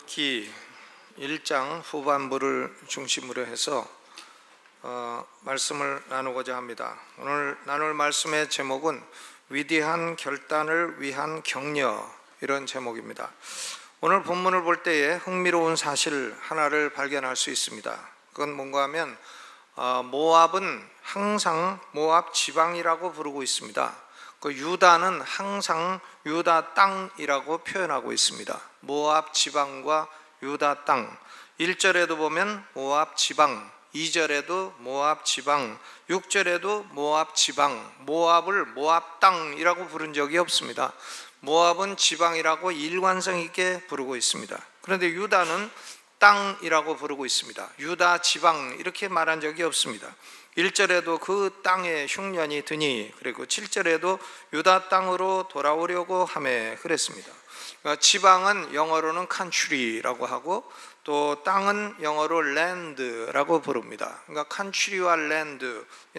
룻기 1장 후반부를 중심으로 해서 말씀을 나누고자 합니다. 오늘 나눌 말씀의 제목은 위대한 결단을 위한 격려, 이런 제목입니다. 오늘 본문을 볼 때에 흥미로운 사실 하나를 발견할 수 있습니다. 그건 뭔가 하면 모압은 항상 모압 지방이라고 부르고 있습니다. 그 유다는 항상 유다 땅이라고 표현하고 있습니다. 모압 지방과 유다 땅, 1절에도 보면 모압 지방, 2절에도 모압 지방, 6절에도 모압 지방, 모압을 모압 땅이라고 부른 적이 없습니다. 모압은 지방이라고 일관성 있게 부르고 있습니다. 그런데 유다는 땅이라고 부르고 있습니다. 유다 지방 이렇게 말한 적이 없습니다. 1절에도 그 땅에 흉년이 드니, 그리고 7절에도 유다 땅으로 돌아오려고 하매 그랬습니다. 그러니까 지방은 영어로는 country라고 하고, 또 땅은 영어로 land라고 부릅니다. 그러니까 country와 land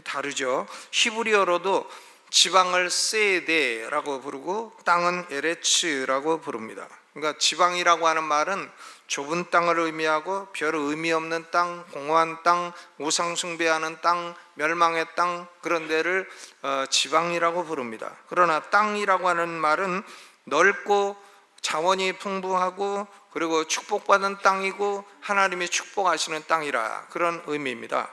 다르죠. 히브리어로도 지방을 세데라고 부르고 땅은 에레츠라고 부릅니다. 그러니까 지방이라고 하는 말은 좁은 땅을 의미하고 별 의미 없는 땅, 공허한 땅, 우상 숭배하는 땅, 멸망의 땅, 그런 데를 지방이라고 부릅니다. 그러나 땅이라고 하는 말은 넓고 자원이 풍부하고 그리고 축복받은 땅이고 하나님이 축복하시는 땅이라, 그런 의미입니다.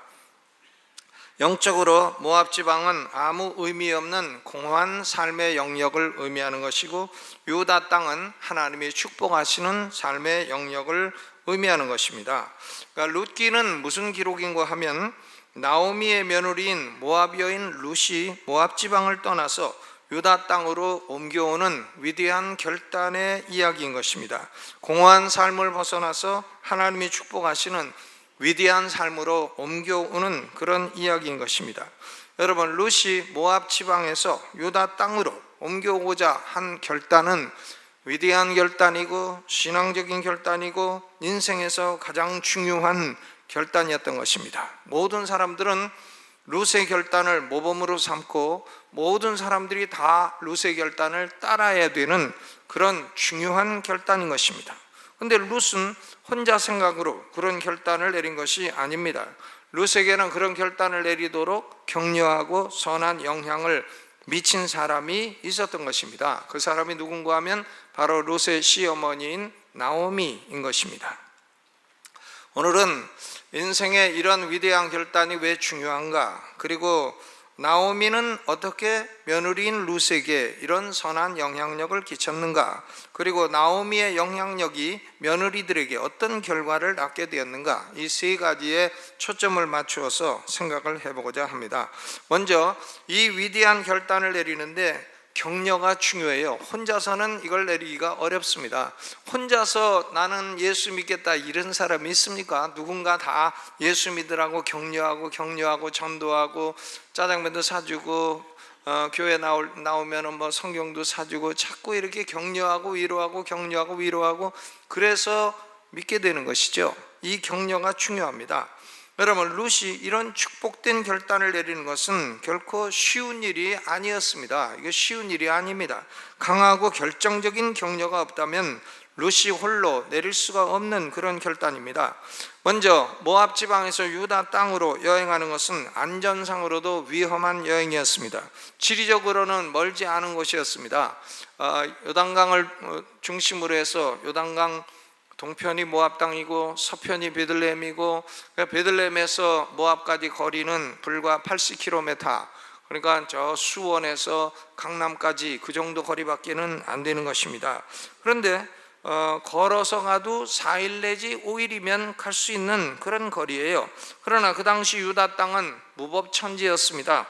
영적으로 모압 지방은 아무 의미 없는 공허한 삶의 영역을 의미하는 것이고, 유다 땅은 하나님이 축복하시는 삶의 영역을 의미하는 것입니다. 그러니까 룻기는 무슨 기록인가 하면, 나오미의 며느리인 모압 여인 룻이 모압 지방을 떠나서 유다 땅으로 옮겨오는 위대한 결단의 이야기인 것입니다. 공허한 삶을 벗어나서 하나님이 축복하시는 위대한 삶으로 옮겨오는 그런 이야기인 것입니다. 여러분, 룻이 모압 지방에서 유다 땅으로 옮겨오고자 한 결단은 위대한 결단이고 신앙적인 결단이고 인생에서 가장 중요한 결단이었던 것입니다. 모든 사람들은 룻의 결단을 모범으로 삼고 모든 사람들이 다 룻의 결단을 따라야 되는 그런 중요한 결단인 것입니다. 그런데 룻은 혼자 생각으로 그런 결단을 내린 것이 아닙니다. 룻에게는 그런 결단을 내리도록 격려하고 선한 영향을 미친 사람이 있었던 것입니다. 그 사람이 누군가 하면 바로 룻의 시어머니인 나오미인 것입니다. 오늘은 인생의 이런 위대한 결단이 왜 중요한가, 그리고 나오미는 어떻게 며느리인 룻에게 이런 선한 영향력을 끼쳤는가, 그리고 나오미의 영향력이 며느리들에게 어떤 결과를 낳게 되었는가, 이 세 가지에 초점을 맞추어서 생각을 해보고자 합니다. 먼저 이 위대한 결단을 내리는데 격려가 중요해요. 혼자서는 이걸 내리기가 어렵습니다. 혼자서 나는 예수 믿겠다 이런 사람이 있습니까? 누군가 다 예수 믿으라고 격려하고 전도하고 짜장면도 사주고 교회 나오면 뭐 성경도 사주고 자꾸 이렇게 격려하고 위로하고 그래서 믿게 되는 것이죠. 이 격려가 중요합니다. 여러분, 룻이 이런 축복된 결단을 내리는 것은 결코 쉬운 일이 아니었습니다. 이거 쉬운 일이 아닙니다. 강하고 결정적인 격려가 없다면 룻이 홀로 내릴 수가 없는 그런 결단입니다. 먼저 모압 지방에서 유다 땅으로 여행하는 것은 안전상으로도 위험한 여행이었습니다. 지리적으로는 멀지 않은 곳이었습니다. 요단강을 중심으로 해서 요단강 동편이 모압 땅이고 서편이 베들레헴이고, 베들레헴에서 모압까지 거리는 불과 80km, 그러니까 저 수원에서 강남까지 그 정도 거리밖에는 안 되는 것입니다. 그런데 걸어서 가도 4일 내지 5일이면 갈 수 있는 그런 거리예요. 그러나 그 당시 유다 땅은 무법천지였습니다.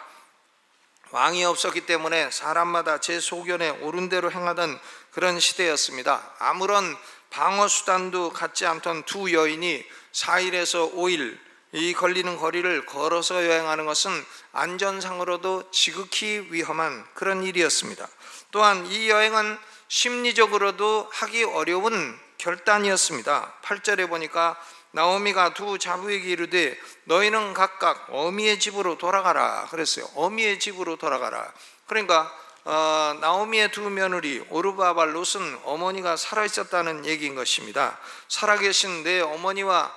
왕이 없었기 때문에 사람마다 제 소견에 옳은 대로 행하던 그런 시대였습니다. 아무런 방어 수단도 갖지 않던 두 여인이 4일에서 5일 이 걸리는 거리를 걸어서 여행하는 것은 안전상으로도 지극히 위험한 그런 일이었습니다. 또한 이 여행은 심리적으로도 하기 어려운 결단이었습니다. 8절에 보니까 나오미가 두 자부에게 이르되 너희는 각각 어미의 집으로 돌아가라 그랬어요. 어미의 집으로 돌아가라. 그러니까 나오미의 두 며느리 오르바와 룻은 어머니가 살아있었다는 얘기인 것입니다. 살아계신 내 어머니와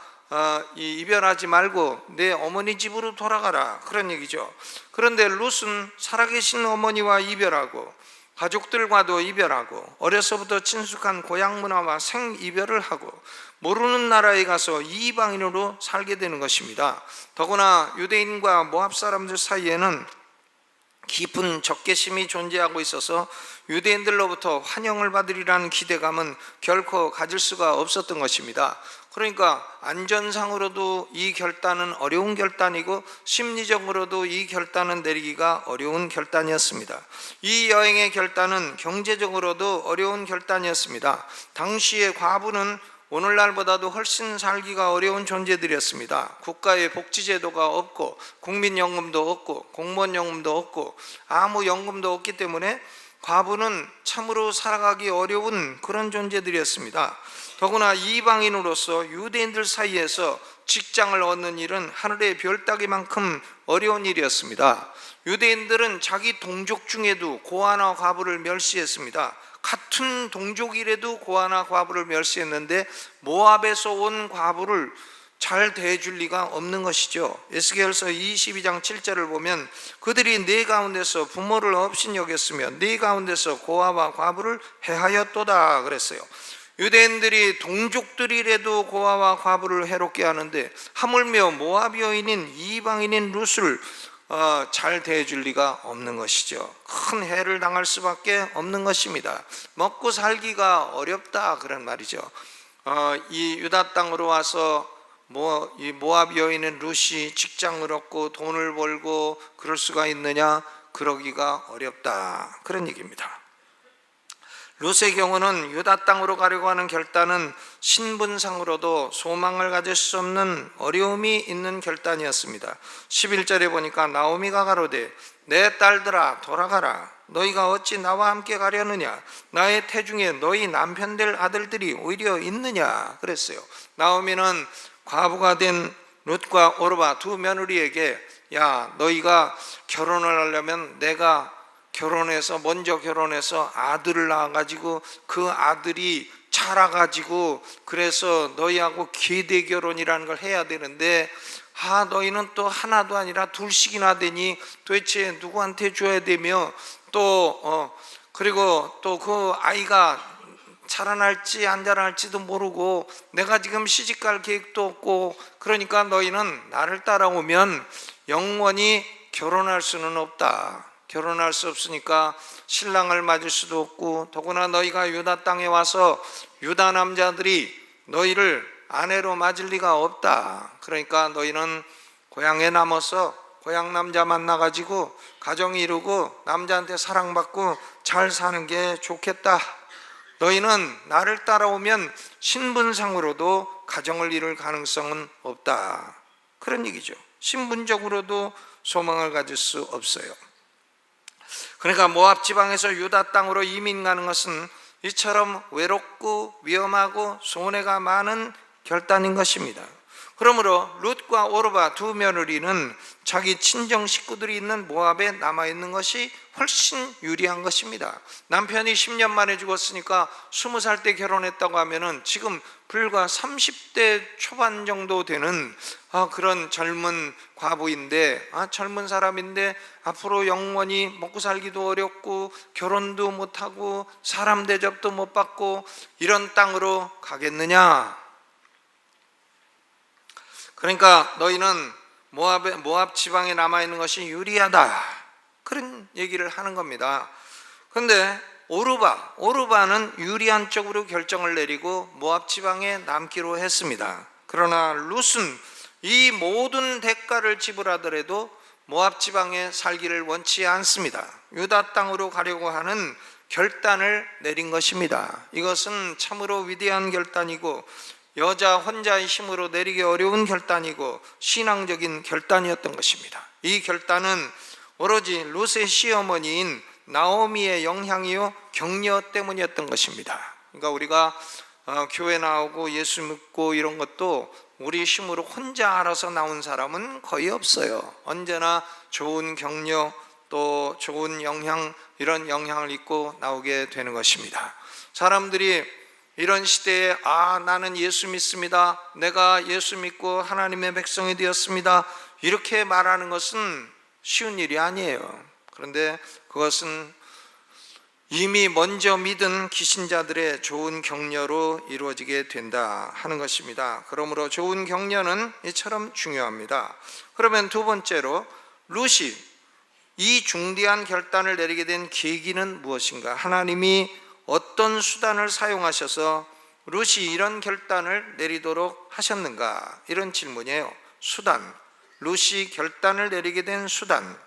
이별하지 말고 내 어머니 집으로 돌아가라, 그런 얘기죠. 그런데 룻은 살아계신 어머니와 이별하고 가족들과도 이별하고 어려서부터 친숙한 고향 문화와 생이별을 하고 모르는 나라에 가서 이방인으로 살게 되는 것입니다. 더구나 유대인과 모압 사람들 사이에는 깊은 적개심이 존재하고 있어서 유대인들로부터 환영을 받으리라는 기대감은 결코 가질 수가 없었던 것입니다. 그러니까 안전상으로도 이 결단은 어려운 결단이고 심리적으로도 이 결단은 내리기가 어려운 결단이었습니다. 이 여행의 결단은 경제적으로도 어려운 결단이었습니다. 당시의 과부는 오늘날보다도 훨씬 살기가 어려운 존재들이었습니다. 국가의 복지제도가 없고 국민연금도 없고 공무원연금도 없고 아무 연금도 없기 때문에 과부는 참으로 살아가기 어려운 그런 존재들이었습니다. 더구나 이방인으로서 유대인들 사이에서 직장을 얻는 일은 하늘의 별 따기만큼 어려운 일이었습니다. 유대인들은 자기 동족 중에도 고아나 과부를 멸시했습니다. 같은 동족이라도 고아나 과부를 멸시했는데 모압에서 온 과부를 잘 대해줄 리가 없는 것이죠. 에스겔서 22장 7절을 보면 그들이 네 가운데서 부모를 업신여겼으며 네 가운데서 고아와 과부를 해하였도다 그랬어요. 유대인들이 동족들이라도 고아와 과부를 해롭게 하는데 하물며 모압 여인인 이방인인 룻을 잘 대해줄 리가 없는 것이죠. 큰 해를 당할 수밖에 없는 것입니다. 먹고 살기가 어렵다 그런 말이죠. 이 유다 땅으로 와서 이 모압 여인은 룻이 직장을 얻고 돈을 벌고 그럴 수가 있느냐? 그러기가 어렵다 그런 얘기입니다. 룻의 경우는 유다 땅으로 가려고 하는 결단은 신분상으로도 소망을 가질 수 없는 어려움이 있는 결단이었습니다. 11절에 보니까 나오미가 가로되 내 딸들아 돌아가라. 너희가 어찌 나와 함께 가려느냐? 나의 태중에 너희 남편 될 아들들이 오히려 있느냐? 그랬어요. 나오미는 과부가 된 룻과 오르바 두 며느리에게 야 너희가 결혼을 하려면 내가 먼저 결혼해서 아들을 낳아가지고 그 아들이 자라가지고 그래서 너희하고 기대 결혼이라는 걸 해야 되는데 너희는 또 하나도 아니라 둘씩이나 되니 도대체 누구한테 줘야 되며 또 그리고 또 그 아이가 자라날지 안 자라날지도 모르고 내가 지금 시집갈 계획도 없고 그러니까 너희는 나를 따라오면 영원히 결혼할 수는 없다. 결혼할 수 없으니까 신랑을 맞을 수도 없고 더구나 너희가 유다 땅에 와서 유다 남자들이 너희를 아내로 맞을 리가 없다. 그러니까 너희는 고향에 남아서 고향 남자 만나가지고 가정 이루고 남자한테 사랑받고 잘 사는 게 좋겠다. 너희는 나를 따라오면 신분상으로도 가정을 이룰 가능성은 없다. 그런 얘기죠. 신분적으로도 소망을 가질 수 없어요. 그러니까 모압 지방에서 유다 땅으로 이민 가는 것은 이처럼 외롭고 위험하고 손해가 많은 결단인 것입니다. 그러므로 룻과 오르바 두 며느리는 자기 친정 식구들이 있는 모압에 남아있는 것이 훨씬 유리한 것입니다. 남편이 10년 만에 죽었으니까 20살 때 결혼했다고 하면은 지금 불과 30대 초반 정도 되는 그런 젊은 과부인데 젊은 사람인데 앞으로 영원히 먹고 살기도 어렵고 결혼도 못하고 사람 대접도 못 받고 이런 땅으로 가겠느냐? 그러니까 너희는 모압 지방에 남아있는 것이 유리하다 그런 얘기를 하는 겁니다. 그런데 오르바는 유리한 쪽으로 결정을 내리고 모압 지방에 남기로 했습니다. 그러나 룻은 이 모든 대가를 지불하더라도 모압 지방에 살기를 원치 않습니다. 유다 땅으로 가려고 하는 결단을 내린 것입니다. 이것은 참으로 위대한 결단이고 여자 혼자의 힘으로 내리기 어려운 결단이고 신앙적인 결단이었던 것입니다. 이 결단은 오로지 룻의 시어머니인 나오미의 영향이요 격려 때문이었던 것입니다. 그러니까 우리가 교회 나오고 예수 믿고 이런 것도 우리 힘으로 혼자 알아서 나온 사람은 거의 없어요. 언제나 좋은 격려 또 좋은 영향, 이런 영향을 입고 나오게 되는 것입니다. 사람들이 이런 시대에 나는 예수 믿습니다, 내가 예수 믿고 하나님의 백성이 되었습니다, 이렇게 말하는 것은 쉬운 일이 아니에요. 그런데 그것은 이미 먼저 믿은 기신자들의 좋은 격려로 이루어지게 된다 하는 것입니다. 그러므로 좋은 격려는 이처럼 중요합니다. 그러면 두 번째로, 룻이 이 중대한 결단을 내리게 된 계기는 무엇인가? 하나님이 어떤 수단을 사용하셔서 룻이 이런 결단을 내리도록 하셨는가? 이런 질문이에요. 수단, 룻이 결단을 내리게 된 수단.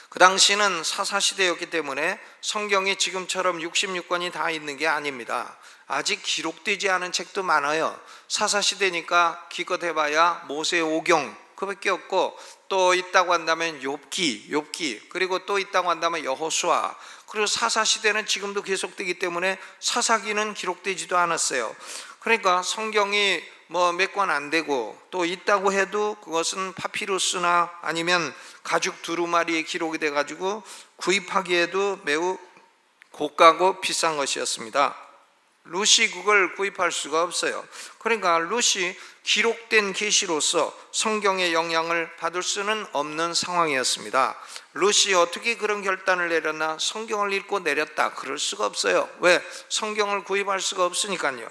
그 당시는 사사시대였기 때문에 성경이 지금처럼 66권이 다 있는 게 아닙니다. 아직 기록되지 않은 책도 많아요. 사사시대니까 기껏 해봐야 모세오경 그밖에 없고, 또 있다고 한다면 욥기, 그리고 또 있다고 한다면 여호수아, 그리고 사사시대는 지금도 계속되기 때문에 사사기는 기록되지도 않았어요. 그러니까 성경이 몇 권 안 되고, 또 있다고 해도 그것은 파피루스나 아니면 가죽 두루마리에 기록이 돼 가지고 구입하기에도 매우 고가고 비싼 것이었습니다. 룻이 그걸 구입할 수가 없어요. 그러니까 룻이 기록된 계시로서 성경의 영향을 받을 수는 없는 상황이었습니다. 룻이 어떻게 그런 결단을 내렸나? 성경을 읽고 내렸다, 그럴 수가 없어요. 왜? 성경을 구입할 수가 없으니까요.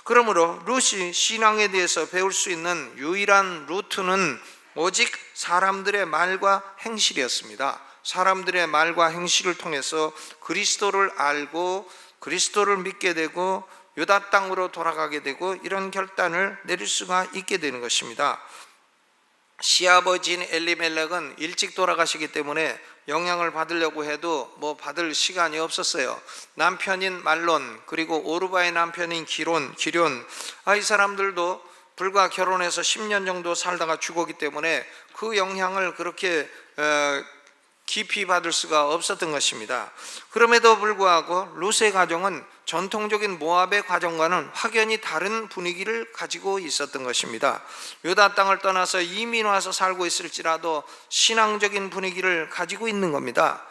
그러므로 룻이 신앙에 대해서 배울 수 있는 유일한 루트는 오직 사람들의 말과 행실이었습니다. 사람들의 말과 행실을 통해서 그리스도를 알고 그리스도를 믿게 되고 유다 땅으로 돌아가게 되고, 이런 결단을 내릴 수가 있게 되는 것입니다. 시아버지인 엘리멜렉은 일찍 돌아가시기 때문에 영향을 받으려고 해도 받을 시간이 없었어요. 남편인 말론, 그리고 오르바의 남편인 기럨, 이 사람들도 불과 결혼해서 10년 정도 살다가 죽었기 때문에 그 영향을 그렇게 깊이 받을 수가 없었던 것입니다. 그럼에도 불구하고 룻의 가정은 전통적인 모압의 가정과는 확연히 다른 분위기를 가지고 있었던 것입니다. 유다 땅을 떠나서 이민 와서 살고 있을지라도 신앙적인 분위기를 가지고 있는 겁니다.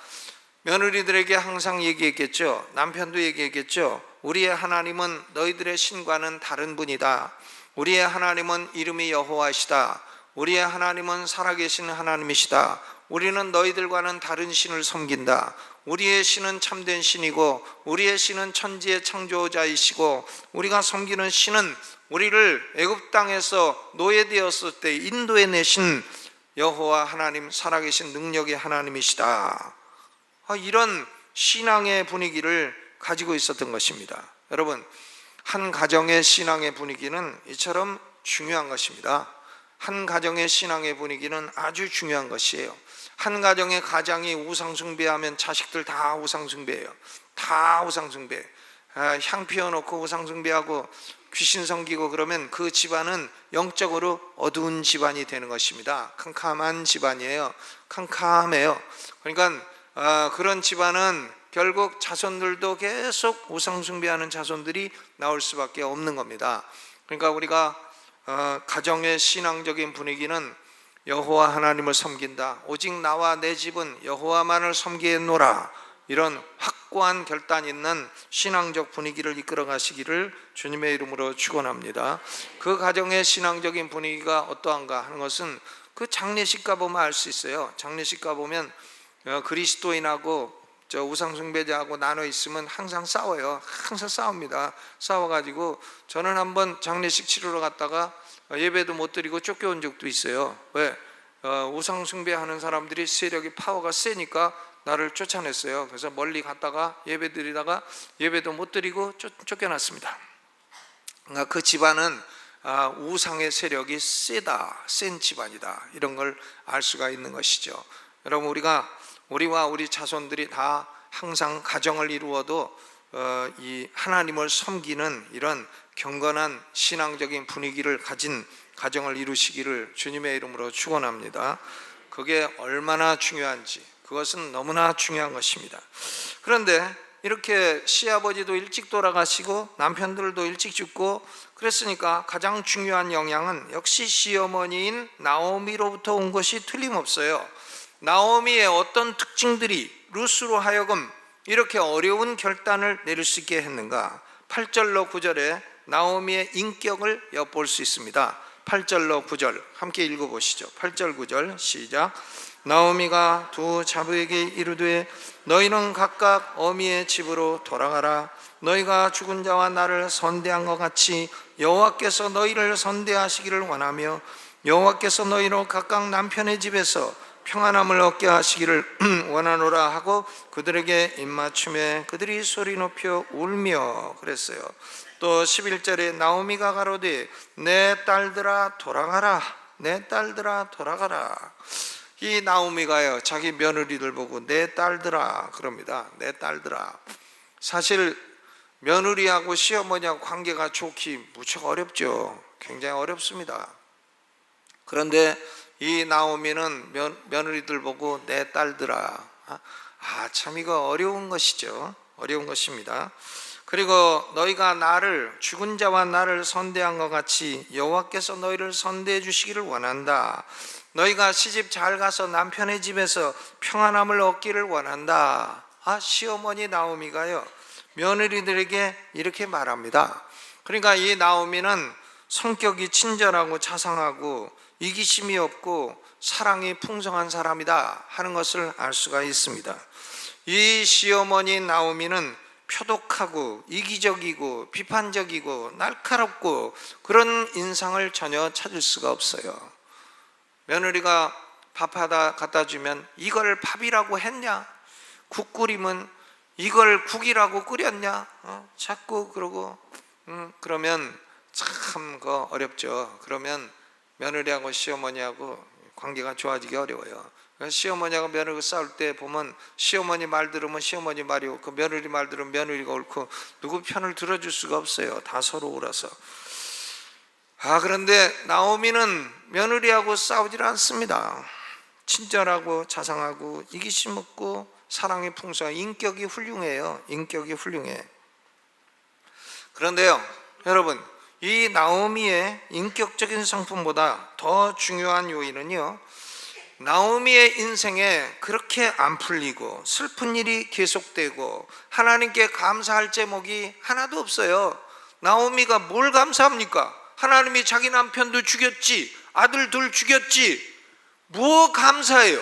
며느리들에게 항상 얘기했겠죠. 남편도 얘기했겠죠. 우리의 하나님은 너희들의 신과는 다른 분이다. 우리의 하나님은 이름이 여호와시다. 우리의 하나님은 살아계신 하나님이시다. 우리는 너희들과는 다른 신을 섬긴다. 우리의 신은 참된 신이고 우리의 신은 천지의 창조자이시고, 우리가 섬기는 신은 우리를 애굽 땅에서 노예되었을 때 인도해 내신 여호와 하나님, 살아계신 능력의 하나님이시다. 이런 신앙의 분위기를 가지고 있었던 것입니다. 여러분, 한 가정의 신앙의 분위기는 이처럼 중요한 것입니다. 한 가정의 신앙의 분위기는 아주 중요한 것이에요. 한 가정의 가장이 우상숭배하면 자식들 다 우상숭배해요. 다 우상숭배. 향 피워놓고 우상숭배하고 귀신 섬기고 그러면 그 집안은 영적으로 어두운 집안이 되는 것입니다. 캄캄한 집안이에요. 캄캄해요. 그러니까 그런 집안은 결국 자손들도 계속 우상숭배하는 자손들이 나올 수밖에 없는 겁니다. 그러니까 우리가 가정의 신앙적인 분위기는 여호와 하나님을 섬긴다, 오직 나와 내 집은 여호와만을 섬기노라, 이런 확고한 결단 있는 신앙적 분위기를 이끌어 가시기를 주님의 이름으로 축원합니다. 그 가정의 신앙적인 분위기가 어떠한가 하는 것은 그 장례식 가보면 알 수 있어요. 장례식 가보면 그리스도인하고 우상숭배자하고 나눠 있으면 항상 싸워요. 항상 싸웁니다. 싸워가지고 저는 한번 장례식 치르러 갔다가 예배도 못 드리고 쫓겨온 적도 있어요. 왜? 우상숭배하는 사람들이 세력이 파워가 세니까 나를 쫓아냈어요. 그래서 멀리 갔다가 예배 드리다가 예배도 못 드리고 쫓겨났습니다. 그러니까 그 집안은 우상의 세력이 센 집안이다, 이런 걸 알 수가 있는 것이죠. 여러분, 우리와 우리 자손들이 다 항상 가정을 이루어도 이 하나님을 섬기는 이런 경건한 신앙적인 분위기를 가진 가정을 이루시기를 주님의 이름으로 축원합니다. 그게 얼마나 중요한지, 그것은 너무나 중요한 것입니다. 그런데 이렇게 시아버지도 일찍 돌아가시고 남편들도 일찍 죽고 그랬으니까 가장 중요한 영향은 역시 시어머니인 나오미로부터 온 것이 틀림없어요. 나오미의 어떤 특징들이 룻으로 하여금 이렇게 어려운 결단을 내릴 수 있게 했는가? 8절로 9절에 나오미의 인격을 엿볼 수 있습니다. 8절로 9절 함께 읽어보시죠. 8절 9절 시작. 나오미가 두 자부에게 이르되 너희는 각각 어미의 집으로 돌아가라. 너희가 죽은 자와 나를 선대한 것 같이 여호와께서 너희를 선대하시기를 원하며 여호와께서 너희로 각각 남편의 집에서 평안함을 얻게 하시기를 원하노라 하고 그들에게 입맞춤에 그들이 소리 높여 울며 그랬어요. 또 11절에 나오미가 가로되 내 딸들아 돌아가라. 내 딸들아 돌아가라. 이 나오미가요 자기 며느리들 보고 내 딸들아 그럽니다. 내 딸들아. 사실 며느리하고 시어머니하고 관계가 좋기 무척 어렵죠. 굉장히 어렵습니다. 그런데 이 나오미는 며느리들 보고 내 딸들아. 참 이거 어려운 것이죠. 어려운 것입니다. 그리고 너희가 나를 죽은 자와 나를 선대한 것 같이 여호와께서 너희를 선대해 주시기를 원한다. 너희가 시집 잘 가서 남편의 집에서 평안함을 얻기를 원한다. 시어머니 나오미가요 며느리들에게 이렇게 말합니다. 그러니까 이 나오미는 성격이 친절하고 자상하고 이기심이 없고 사랑이 풍성한 사람이다 하는 것을 알 수가 있습니다. 이 시어머니 나오미는 표독하고 이기적이고 비판적이고 날카롭고 그런 인상을 전혀 찾을 수가 없어요. 며느리가 밥 하다 갖다 주면 이걸 밥이라고 했냐? 국 끓이면 이걸 국이라고 끓였냐? 자꾸 그러고 그러면 참 어렵죠. 그러면 며느리하고 시어머니하고 관계가 좋아지기 어려워요. 시어머니하고 며느리가 싸울 때 보면 시어머니 말 들으면 시어머니 말이 옳고 며느리 말 들으면 며느리가 옳고 누구 편을 들어줄 수가 없어요. 다 서로 옳아서. 그런데 나오미는 며느리하고 싸우질 않습니다. 친절하고 자상하고 이기심 없고 사랑이 풍성한 인격이 훌륭해요. 인격이 훌륭해. 그런데요 여러분 이 나오미의 인격적인 성품보다 더 중요한 요인은요 나오미의 인생에 그렇게 안 풀리고 슬픈 일이 계속되고 하나님께 감사할 제목이 하나도 없어요. 나오미가 뭘 감사합니까? 하나님이 자기 남편도 죽였지 아들 둘 죽였지 뭐 감사해요?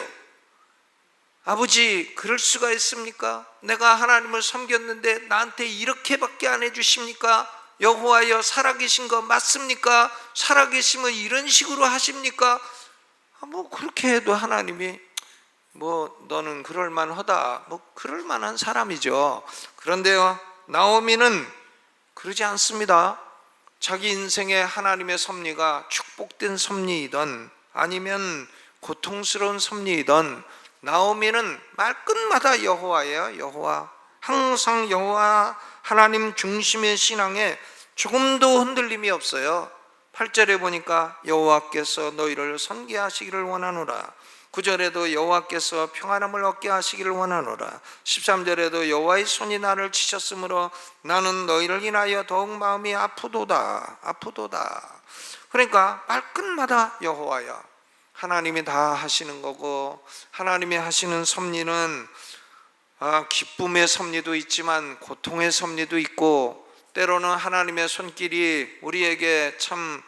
아버지 그럴 수가 있습니까? 내가 하나님을 섬겼는데 나한테 이렇게밖에 안 해주십니까? 여호와여 살아계신 거 맞습니까? 살아계시면 이런 식으로 하십니까? 그렇게 해도 하나님이 너는 그럴만하다 그럴만한 사람이죠. 그런데요 나오미는 그러지 않습니다. 자기 인생에 하나님의 섭리가 축복된 섭리이든 아니면 고통스러운 섭리이든 나오미는 말끝마다 여호와예요. 여호와. 항상 여호와 하나님 중심의 신앙에 조금도 흔들림이 없어요. 8절에 보니까 여호와께서 너희를 선기하시기를 원하노라. 9절에도 여호와께서 평안함을 얻게 하시기를 원하노라. 13절에도 여호와의 손이 나를 치셨으므로 나는 너희를 인하여 더욱 마음이 아프도다. 아프도다. 그러니까 말끝마다 여호와야. 하나님이 다 하시는 거고 하나님이 하시는 섭리는 기쁨의 섭리도 있지만 고통의 섭리도 있고 때로는 하나님의 손길이 우리에게 참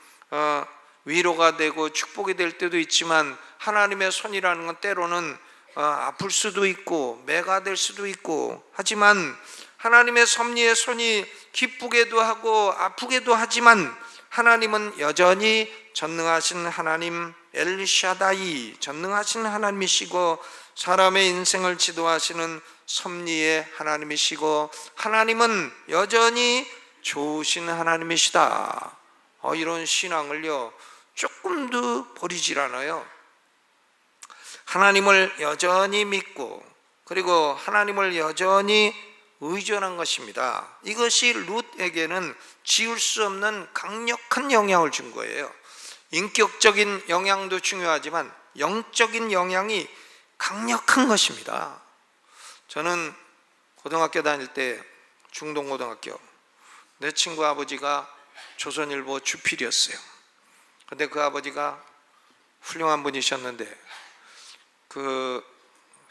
위로가 되고 축복이 될 때도 있지만 하나님의 손이라는 건 때로는 아플 수도 있고 매가 될 수도 있고 하지만 하나님의 섭리의 손이 기쁘게도 하고 아프게도 하지만 하나님은 여전히 전능하신 하나님 엘샤다이 전능하신 하나님이시고 사람의 인생을 지도하시는 섭리의 하나님이시고 하나님은 여전히 좋으신 하나님이시다. 이런 신앙을요 조금도 버리질 않아요. 하나님을 여전히 믿고 그리고 하나님을 여전히 의존한 것입니다. 이것이 룻에게는 지울 수 없는 강력한 영향을 준 거예요. 인격적인 영향도 중요하지만 영적인 영향이 강력한 것입니다. 저는 고등학교 다닐 때 중동고등학교 내 친구 아버지가 조선일보 주필이었어요. 근데 그 아버지가 훌륭한 분이셨는데 그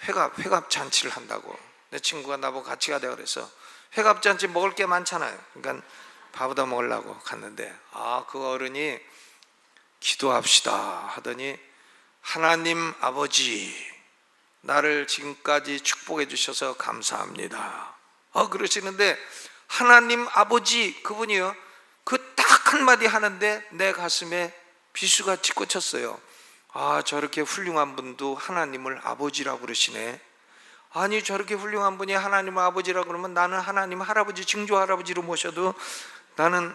회갑 잔치를 한다고. 내 친구가 나보고 같이 가자 그래서 회갑 잔치 먹을 게 많잖아요. 그러니까 밥얻어 먹으려고 갔는데 그 어른이 기도합시다 하더니 하나님 아버지 나를 지금까지 축복해 주셔서 감사합니다. 그러시는데 하나님 아버지 그분이요 그 딱 한마디 하는데 내 가슴에 비수같이 꽂혔어요. 저렇게 훌륭한 분도 하나님을 아버지라고 그러시네. 아니 저렇게 훌륭한 분이 하나님을 아버지라고 그러면 나는 하나님 할아버지 증조 할아버지로 모셔도 나는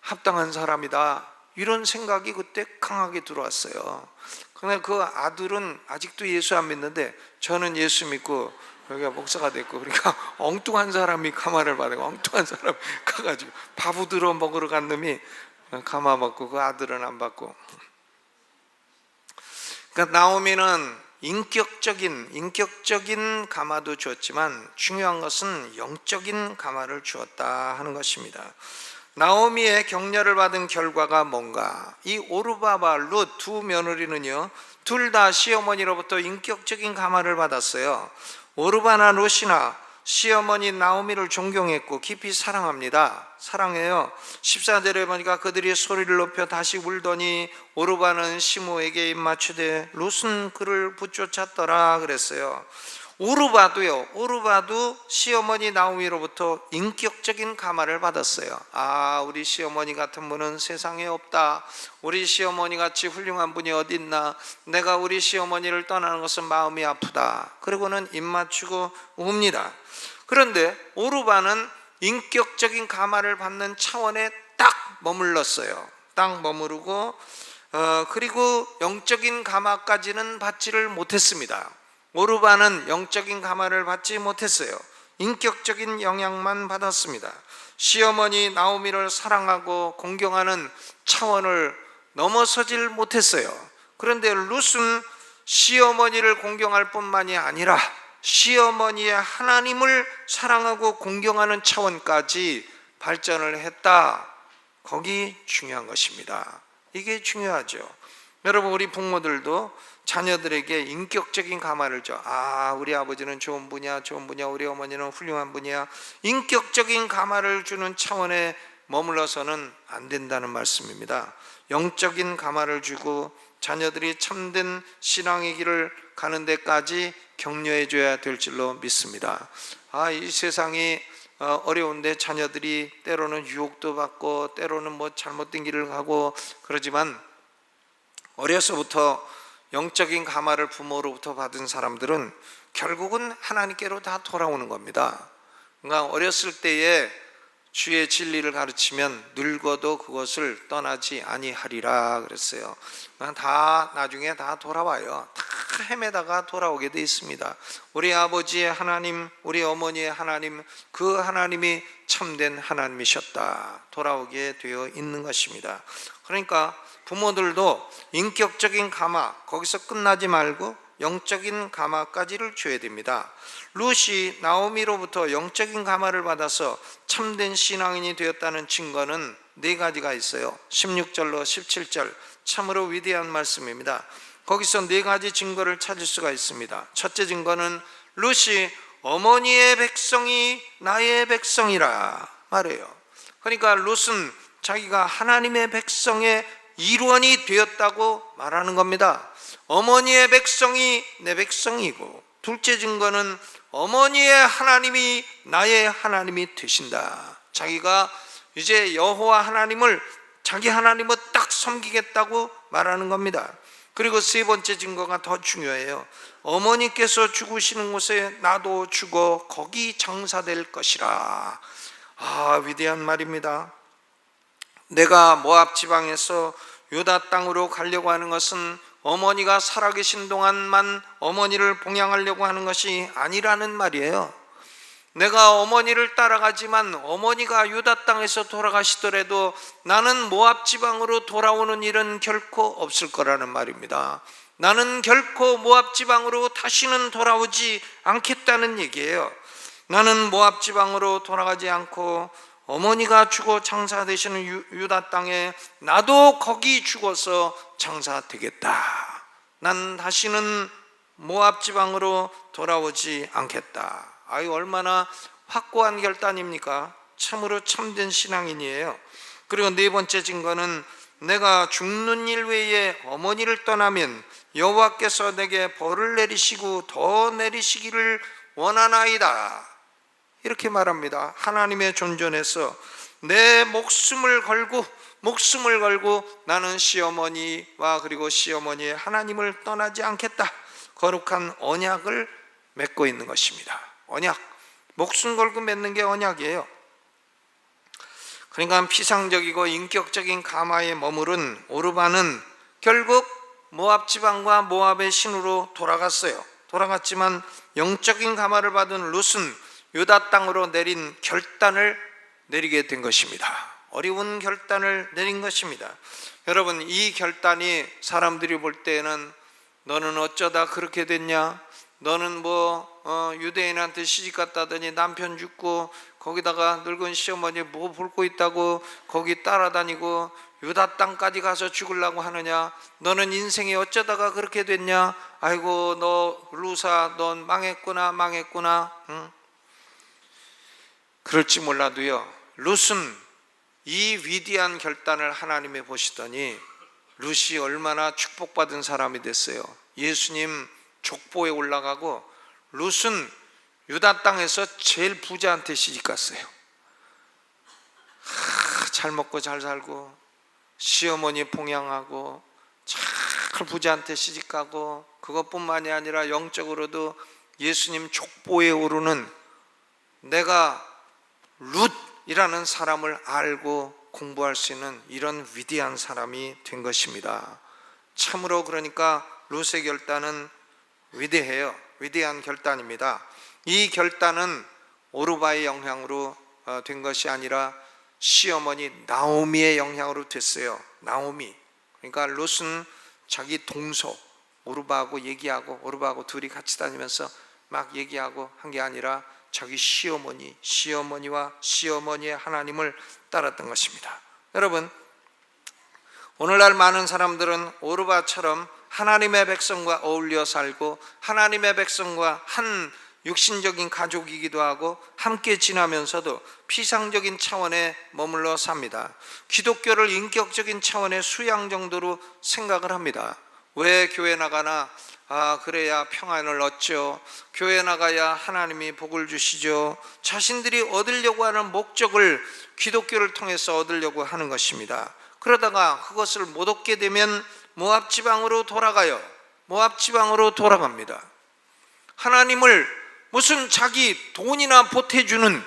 합당한 사람이다, 이런 생각이 그때 강하게 들어왔어요. 그런데 그 아들은 아직도 예수 안 믿는데 저는 예수 믿고 여기가 목사가 됐고, 그러니까 엉뚱한 사람이 가마를 받고 엉뚱한 사람이 가가지고 밥우들어 먹으러 간 놈이 가마 먹고 그 아들은 안 받고. 그러니까 나오미는 인격적인 가마도 주었지만 중요한 것은 영적인 가마를 주었다 하는 것입니다. 나오미의 격려를 받은 결과가 뭔가? 이 오르바와 룻 두 며느리는요 둘 다 시어머니로부터 인격적인 가마를 받았어요. 오르바나 룻이나 시어머니 나오미를 존경했고 깊이 사랑합니다. 사랑해요. 14절에 보니까 그들이 소리를 높여 다시 울더니 오르바는 시므에게 입맞추되 룻은 그를 붙쫓았더라 그랬어요. 오르바도 시어머니 나오미로부터 인격적인 가마를 받았어요. 우리 시어머니 같은 분은 세상에 없다. 우리 시어머니 같이 훌륭한 분이 어디 있나. 내가 우리 시어머니를 떠나는 것은 마음이 아프다. 그리고는 입맞추고 웁니다. 그런데 오르바는 인격적인 가마를 받는 차원에 딱 머물렀어요. 딱 머무르고 그리고 영적인 가마까지는 받지를 못했습니다. 오르바는 영적인 가마를 받지 못했어요. 인격적인 영향만 받았습니다. 시어머니 나오미를 사랑하고 공경하는 차원을 넘어서질 못했어요. 그런데 룻은 시어머니를 공경할 뿐만이 아니라 시어머니의 하나님을 사랑하고 공경하는 차원까지 발전을 했다. 거기 중요한 것입니다. 이게 중요하죠. 여러분, 우리 부모들도 자녀들에게 인격적인 가마를 줘. 우리 아버지는 좋은 분이야, 우리 어머니는 훌륭한 분이야. 인격적인 가마를 주는 차원에 머물러서는 안 된다는 말씀입니다. 영적인 가마를 주고 자녀들이 참된 신앙의 길을 가는 데까지 격려해 줘야 될 줄로 믿습니다. 이 세상이 어려운데 자녀들이 때로는 유혹도 받고 때로는 잘못된 길을 가고 그러지만 어려서부터 영적인 가마를 부모로부터 받은 사람들은 결국은 하나님께로 다 돌아오는 겁니다. 그러니까 어렸을 때에 주의 진리를 가르치면 늙어도 그것을 떠나지 아니하리라 그랬어요. 다 나중에 다 돌아와요. 다 헤매다가 돌아오게 돼 있습니다. 우리 아버지의 하나님, 우리 어머니의 하나님, 그 하나님이 참된 하나님이셨다, 돌아오게 되어 있는 것입니다. 그러니까 부모들도 인격적인 가마, 거기서 끝나지 말고 영적인 가마까지를 줘야 됩니다. 룻이 나오미로부터 영적인 가마를 받아서 참된 신앙인이 되었다는 증거는 네 가지가 있어요. 16절로 17절 참으로 위대한 말씀입니다. 거기서 네 가지 증거를 찾을 수가 있습니다. 첫째 증거는 룻이 어머니의 백성이 나의 백성이라 말해요. 그러니까 룻은 자기가 하나님의 백성의 일원이 되었다고 말하는 겁니다. 어머니의 백성이 내 백성이고, 둘째 증거는 어머니의 하나님이 나의 하나님이 되신다. 자기가 이제 여호와 하나님을 자기 하나님을 딱 섬기겠다고 말하는 겁니다. 그리고 세 번째 증거가 더 중요해요. 어머니께서 죽으시는 곳에 나도 죽어 거기 장사될 것이라. 위대한 말입니다. 내가 모압 지방에서 유다 땅으로 가려고 하는 것은 어머니가 살아계신 동안만 어머니를 봉양하려고 하는 것이 아니라는 말이에요. 내가 어머니를 따라가지만 어머니가 유다 땅에서 돌아가시더라도 나는 모압 지방으로 돌아오는 일은 결코 없을 거라는 말입니다. 나는 결코 모압 지방으로 다시는 돌아오지 않겠다는 얘기예요. 나는 모압 지방으로 돌아가지 않고 어머니가 죽어 장사되시는 유다 땅에 나도 거기 죽어서 장사되겠다. 난 다시는 모압 지방으로 돌아오지 않겠다. 아유, 얼마나 확고한 결단입니까? 참으로 참된 신앙인이에요. 그리고 네 번째 증거는 내가 죽는 일 외에 어머니를 떠나면 여호와께서 내게 벌을 내리시고 더 내리시기를 원하나이다. 이렇게 말합니다. 하나님의 존전에서 내 목숨을 걸고 나는 시어머니와 그리고 시어머니의 하나님을 떠나지 않겠다. 거룩한 언약을 맺고 있는 것입니다. 언약, 목숨 걸고 맺는 게 언약이에요. 그러니까 피상적이고 인격적인 가마에 머무른 오르바는 결국 모압 지방과 모압의 신으로 돌아갔지만 영적인 가마를 받은 룻은 유다 땅으로 내린 결단을 내리게 된 것입니다. 어려운 결단을 내린 것입니다. 여러분, 이 결단이 사람들이 볼 때에는 너는 어쩌다 그렇게 됐냐? 너는 유대인한테 시집 갔다더니 남편 죽고 거기다가 늙은 시어머니 뭐 볼 거 있다고 거기 따라다니고 유다 땅까지 가서 죽으려고 하느냐? 너는 인생이 어쩌다가 그렇게 됐냐? 아이고, 너 루사, 넌 망했구나. 응? 그럴지 몰라도요, 룻은 이 위대한 결단을 하나님이 보시더니 룻이 얼마나 축복받은 사람이 됐어요. 예수님 족보에 올라가고 룻은 유다 땅에서 제일 부자한테 시집갔어요. 잘 먹고 잘 살고 시어머니 봉양하고 잘 부자한테 시집가고, 그것뿐만이 아니라 영적으로도 예수님 족보에 오르는, 내가 룻이라는 사람을 알고 공부할 수 있는 이런 위대한 사람이 된 것입니다. 참으로 그러니까 룻의 결단은 위대해요. 위대한 결단입니다. 이 결단은 오르바의 영향으로 된 것이 아니라 시어머니 나오미의 영향으로 됐어요. 나오미, 그러니까 룻은 자기 동서 오르바하고 얘기하고, 오르바하고 둘이 같이 다니면서 막 얘기하고 한 게 아니라 자기 시어머니와 시어머니의 하나님을 따랐던 것입니다. 여러분, 오늘날 많은 사람들은 오르바처럼 하나님의 백성과 어울려 살고 하나님의 백성과 한 육신적인 가족이기도 하고 함께 지나면서도 피상적인 차원에 머물러 삽니다. 기독교를 인격적인 차원의 수양 정도로 생각을 합니다. 왜 교회 나가나? 그래야 평안을 얻죠. 교회 나가야 하나님이 복을 주시죠. 자신들이 얻으려고 하는 목적을 기독교를 통해서 얻으려고 하는 것입니다. 그러다가 그것을 못 얻게 되면 모압 지방으로 돌아가요. 모압 지방으로 돌아갑니다. 하나님을 무슨 자기 돈이나 보태주는,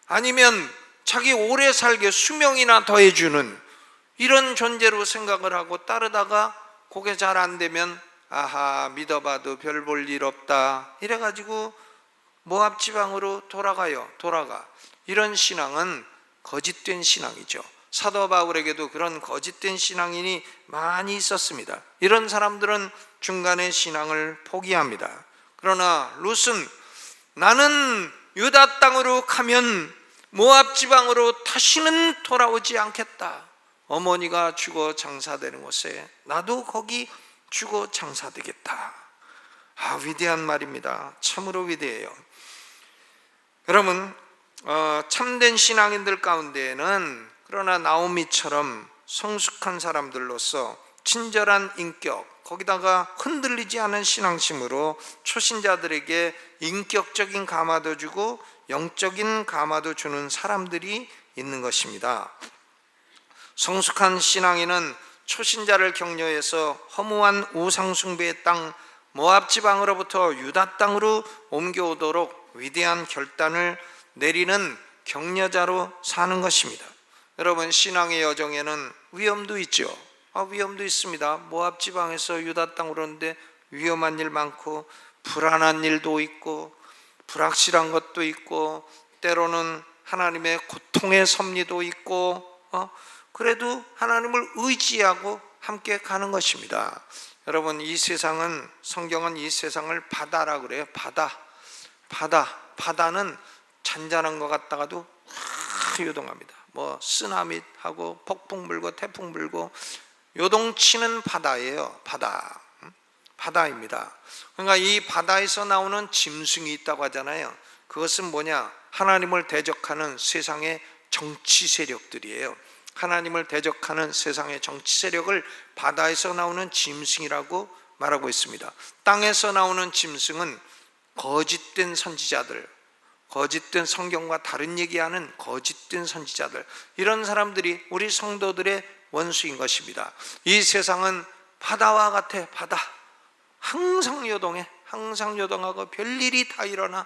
아니면 자기 오래 살게 수명이나 더해주는 이런 존재로 생각을 하고 따르다가 그게 잘 안 되면 믿어봐도 별 볼 일 없다 이래가지고 모압 지방으로 돌아가. 이런 신앙은 거짓된 신앙이죠. 사도 바울에게도 그런 거짓된 신앙인이 많이 있었습니다. 이런 사람들은 중간에 신앙을 포기합니다. 그러나 룻은 나는 유다 땅으로 가면 모압 지방으로 다시는 돌아오지 않겠다. 어머니가 죽어 장사되는 곳에 나도 거기 죽어 장사되겠다. 위대한 말입니다. 참으로 위대해요. 여러분, 참된 신앙인들 가운데에는 그러나 나오미처럼 성숙한 사람들로서 친절한 인격, 거기다가 흔들리지 않은 신앙심으로 초신자들에게 인격적인 감화도 주고 영적인 감화도 주는 사람들이 있는 것입니다. 성숙한 신앙인은 초신자를 격려해서 허무한 우상숭배의 땅 모압 지방으로부터 유다 땅으로 옮겨오도록 위대한 결단을 내리는 격려자로 사는 것입니다. 여러분, 신앙의 여정에는 위험도 있죠. 위험도 있습니다. 모압 지방에서 유다 땅으로 오는데 위험한 일 많고 불안한 일도 있고 불확실한 것도 있고 때로는 하나님의 고통의 섭리도 있고 그래도 하나님을 의지하고 함께 가는 것입니다. 여러분, 이 세상은, 성경은 이 세상을 바다라 그래요. 바다는 잔잔한 것 같다가도 요동합니다. 쓰나미하고 폭풍 불고 태풍 불고 요동치는 바다예요. 바다. 바다입니다. 그러니까 이 바다에서 나오는 짐승이 있다고 하잖아요. 그것은 뭐냐? 하나님을 대적하는 세상의 정치 세력들이에요. 하나님을 대적하는 세상의 정치 세력을 바다에서 나오는 짐승이라고 말하고 있습니다. 땅에서 나오는 짐승은 거짓된 선지자들, 거짓된 성경과 다른 얘기하는 거짓된 선지자들, 이런 사람들이 우리 성도들의 원수인 것입니다. 이 세상은 바다와 같아. 바다 항상 요동해. 항상 요동하고 별일이 다 일어나.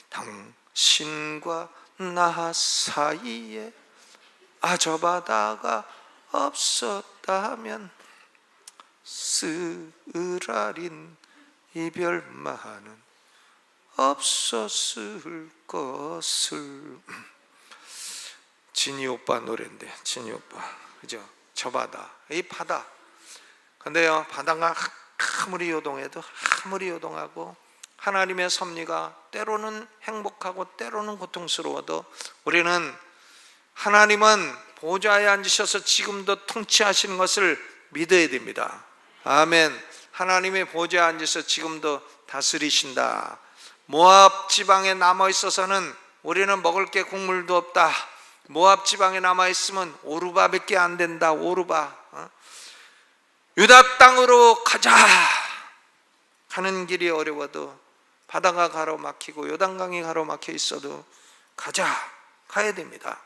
당신과 나 사이에 저 바다가 없었다면 쓰라린 이별만은 없었을 것을. 진이 오빠 노래인데, 진이 오빠, 그죠? 저 바다, 이 바다. 근데요, 바다가 아무리 요동해도, 아무리 요동하고 하나님의 섭리가 때로는 행복하고 때로는 고통스러워도 우리는 하나님은 보좌에 앉으셔서 지금도 통치하시는 것을 믿어야 됩니다. 아멘. 하나님의 보좌에 앉으셔서 지금도 다스리신다. 모압 지방에 남아있어서는 우리는 먹을 게 국물도 없다. 모압 지방에 남아있으면 오르바밖에 안 된다. 오르바. 유다 땅으로 가자. 가는 길이 어려워도, 바다가 가로막히고 요단강이 가로막혀 있어도 가야 됩니다.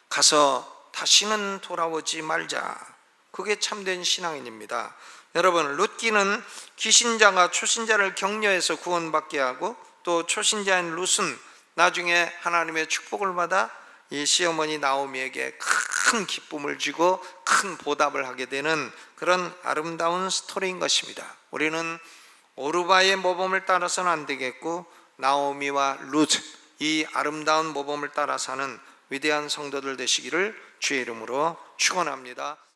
가서 다시는 돌아오지 말자. 그게 참된 신앙인입니다. 여러분, 룻기는 귀신자가 초신자를 격려해서 구원받게 하고, 또 초신자인 룻은 나중에 하나님의 축복을 받아 이 시어머니 나오미에게 큰 기쁨을 주고 큰 보답을 하게 되는 그런 아름다운 스토리인 것입니다. 우리는 오르바의 모범을 따라서는 안 되겠고, 나오미와 룻, 이 아름다운 모범을 따라 사는 위대한 성도들 되시기를 주의 이름으로 축원합니다.